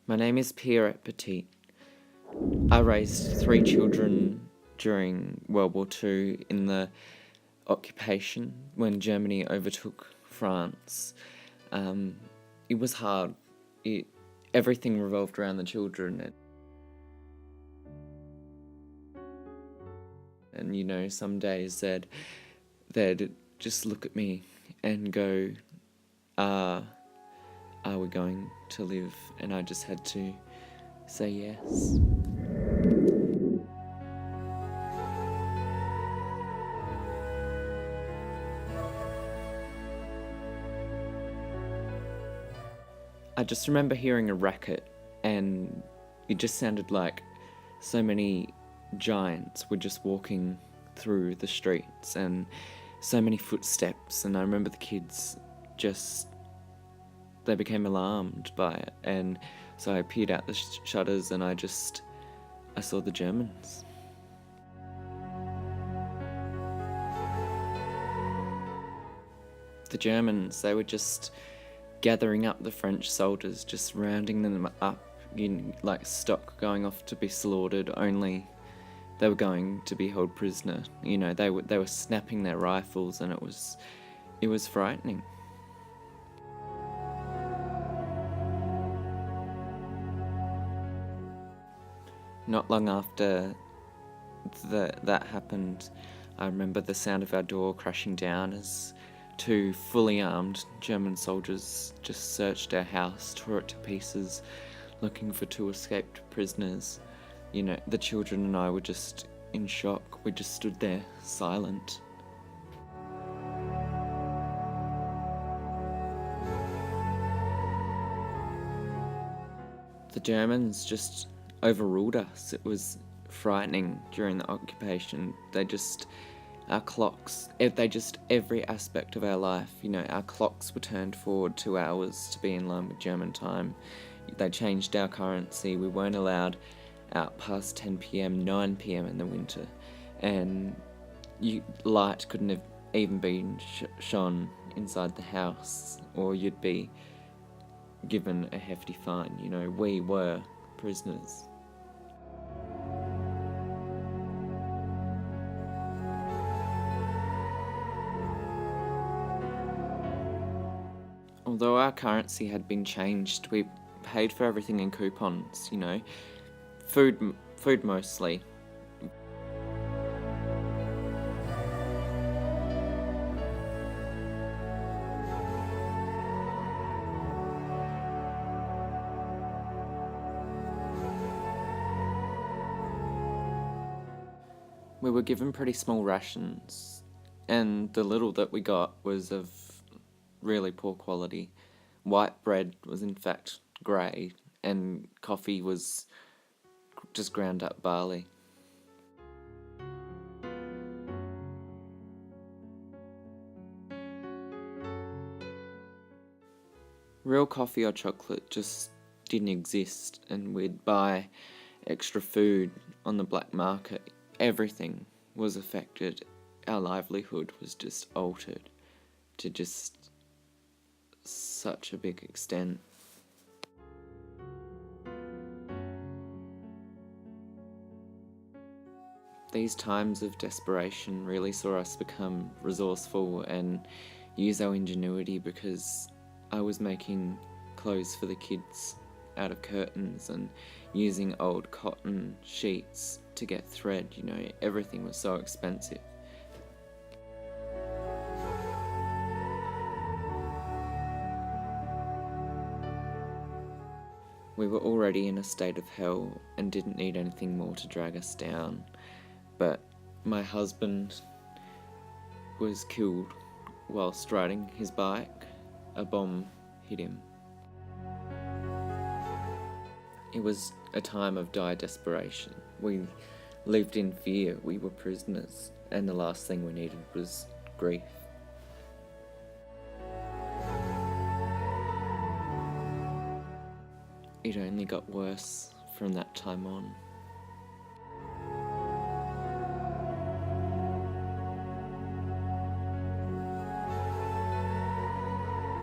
My name is Pierre Petit. I raised 3 children during World War II in the occupation when Germany overtook France. It was hard. Everything revolved around the children. And you know, some days they'd just look at me and go, are we going to live? And I just had to say yes. I just remember hearing a racket, and it just sounded like so many giants were just walking through the streets, and so many footsteps. And I remember the kids they became alarmed by it, and so I peered out the shutters and I saw the Germans. The Germans, they were just gathering up the French soldiers, just rounding them up like stock going off to be slaughtered, only they were going to be held prisoner. You know, they were snapping their rifles, and it was frightening. Not long after that happened, I remember the sound of our door crashing down as 2 fully armed German soldiers just searched our house, tore it to pieces, looking for 2 escaped prisoners. You know, the children and I were just in shock. We just stood there, silent. The Germans just overruled us. It was frightening during the occupation. Our clocks, every aspect of our life, you know, our clocks were turned forward 2 hours to be in line with German time. They changed our currency. We weren't allowed out past 10 p.m, 9 p.m. in the winter. And light couldn't have even been shone inside the house, or you'd be given a hefty fine. You know, we were prisoners. Although our currency had been changed, we paid for everything in coupons, you know. Food mostly. We were given pretty small rations, and the little that we got was of really poor quality. White bread was in fact grey, and coffee was just ground up barley. Real coffee or chocolate just didn't exist, and we'd buy extra food on the black market. Everything was affected. Our livelihood was just altered to just such a big extent. These times of desperation really saw us become resourceful and use our ingenuity, because I was making clothes for the kids out of curtains and using old cotton sheets to get thread. You know, everything was so expensive. We were already in a state of hell and didn't need anything more to drag us down. But my husband was killed whilst riding his bike. A bomb hit him. It was a time of dire desperation. We lived in fear. We were prisoners, and the last thing we needed was grief. It only got worse from that time on.